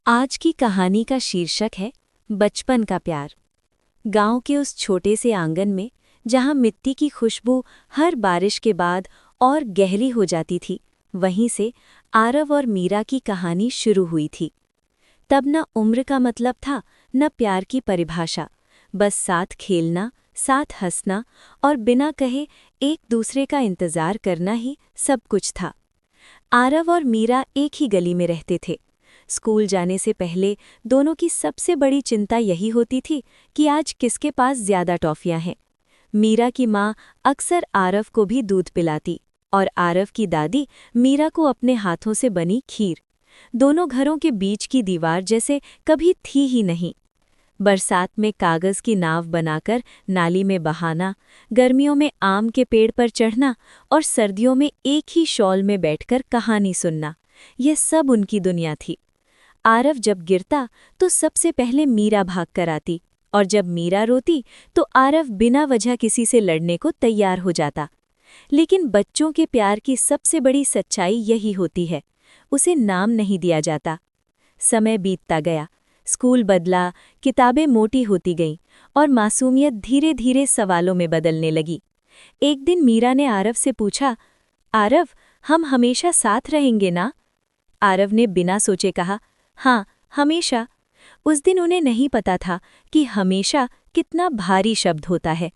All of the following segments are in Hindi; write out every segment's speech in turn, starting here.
आज की कहानी का शीर्षक है बचपन का प्यार। गांव के उस छोटे से आंगन में जहां मिट्टी की खुशबू हर बारिश के बाद और गहरी हो जाती थी, वहीं से आरव और मीरा की कहानी शुरू हुई थी। तब न उम्र का मतलब था, न प्यार की परिभाषा, बस साथ खेलना, साथ हंसना और बिना कहे एक दूसरे का इंतजार करना ही सब कुछ था। आरव और मीरा एक ही गली में रहते थे। स्कूल जाने से पहले दोनों की सबसे बड़ी चिंता यही होती थी कि आज किसके पास ज्यादा टॉफियां हैं। मीरा की माँ अक्सर आरव को भी दूध पिलाती और आरव की दादी मीरा को अपने हाथों से बनी खीर। दोनों घरों के बीच की दीवार जैसे कभी थी ही नहीं। बरसात में कागज की नाव बनाकर नाली में बहाना, गर्मियों में आम के पेड़ पर चढ़ना और सर्दियों में एक ही शॉल में बैठकर कहानी सुनना, यह सब उनकी दुनिया थी। आरव जब गिरता तो सबसे पहले मीरा भाग कर आती, और जब मीरा रोती तो आरव बिना वजह किसी से लड़ने को तैयार हो जाता। लेकिन बच्चों के प्यार की सबसे बड़ी सच्चाई यही होती है, उसे नाम नहीं दिया जाता। समय बीतता गया, स्कूल बदला, किताबें मोटी होती गईं और मासूमियत धीरे धीरे सवालों में बदलने लगी। एक दिन मीरा ने आरव से पूछा, आरव, हम हमेशा साथ रहेंगे ना? आरव ने बिना सोचे कहा, हाँ, हमेशा। उस दिन उन्हें नहीं पता था कि हमेशा कितना भारी शब्द होता है।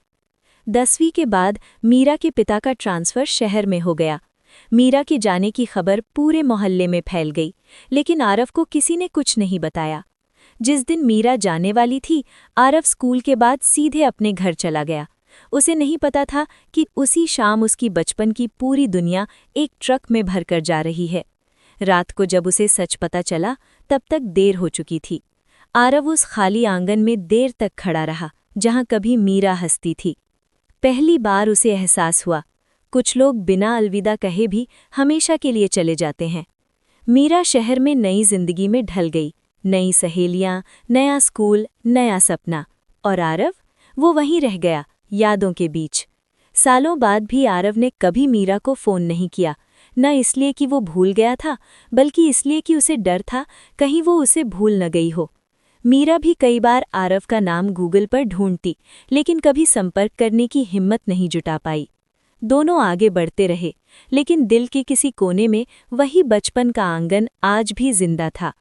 10वीं के बाद मीरा के पिता का ट्रांसफर शहर में हो गया। मीरा के जाने की खबर पूरे मोहल्ले में फैल गई, लेकिन आरव को किसी ने कुछ नहीं बताया। जिस दिन मीरा जाने वाली थी, आरव स्कूल के बाद सीधे अपने घर चला गया। उसे नहीं पता था कि उसी शाम उसकी बचपन की पूरी दुनिया एक ट्रक में भरकर जा रही है। रात को जब उसे सच पता चला, तब तक देर हो चुकी थी। आरव उस खाली आंगन में देर तक खड़ा रहा, जहां कभी मीरा हंसती थी। पहली बार उसे एहसास हुआ, कुछ लोग बिना अलविदा कहे भी हमेशा के लिए चले जाते हैं। मीरा शहर में नई जिंदगी में ढल गई, नई सहेलियां, नया स्कूल, नया सपना। और आरव, वो वहीं रह गया, यादों के बीच। सालों बाद भी आरव ने कभी मीरा को फोन नहीं किया, न इसलिए कि वो भूल गया था, बल्कि इसलिए कि उसे डर था कहीं वो उसे भूल न गई हो। मीरा भी कई बार आरव का नाम गूगल पर ढूंढती, लेकिन कभी संपर्क करने की हिम्मत नहीं जुटा पाई। दोनों आगे बढ़ते रहे, लेकिन दिल के किसी कोने में वही बचपन का आंगन आज भी जिंदा था।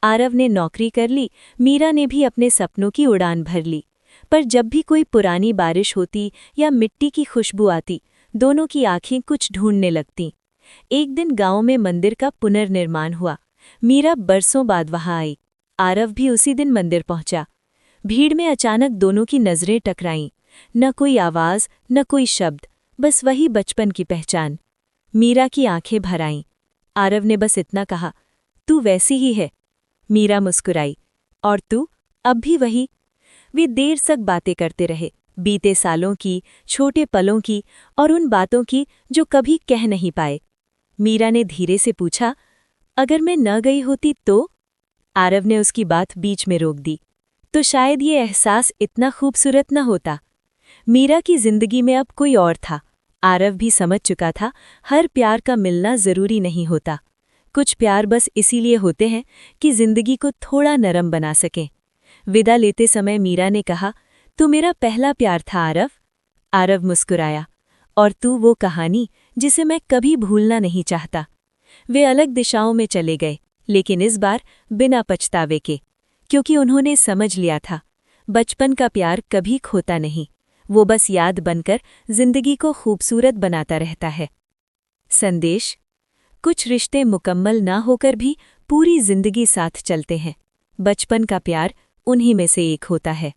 आरव ने नौकरी कर ली, मीरा ने भी अपने सपनों की उड़ान भर ली। पर जब भी कोई पुरानी बारिश होती या मिट्टी की खुशबू आती, दोनों की आंखें कुछ ढूंढने लगतीं। एक दिन गांव में मंदिर का पुनर्निर्माण हुआ। मीरा बरसों बाद वहां आई। आरव भी उसी दिन मंदिर पहुंचा। भीड़ में अचानक दोनों की नजरें टकराईं। न कोई आवाज, न कोई शब्द, बस वही बचपन की पहचान। मीरा की आंखें भर आईं। आरव ने बस इतना कहा, तू वैसी ही है। मीरा मुस्कुराई, और तू? अब भी वही। वे देर तक बातें करते रहे, बीते सालों की, छोटे पलों की और उन बातों की जो कभी कह नहीं पाए। मीरा ने धीरे से पूछा, अगर मैं न गई होती तो? आरव ने उसकी बात बीच में रोक दी, तो शायद ये एहसास इतना खूबसूरत न होता। मीरा की जिंदगी में अब कोई और था। आरव भी समझ चुका था, हर प्यार का मिलना जरूरी नहीं होता। कुछ प्यार बस इसीलिए होते हैं कि जिंदगी को थोड़ा नरम बना सकें। विदा लेते समय मीरा ने कहा, तू मेरा पहला प्यार था आरव। आरव मुस्कुराया, और तू वो कहानी जिसे मैं कभी भूलना नहीं चाहता। वे अलग दिशाओं में चले गए, लेकिन इस बार बिना पछतावे के, क्योंकि उन्होंने समझ लिया था, बचपन का प्यार कभी खोता नहीं, वो बस याद बनकर जिंदगी को खूबसूरत बनाता रहता है। संदेश: कुछ रिश्ते मुकम्मल ना होकर भी पूरी जिंदगी साथ चलते हैं। बचपन का प्यार उन्हीं में से एक होता है।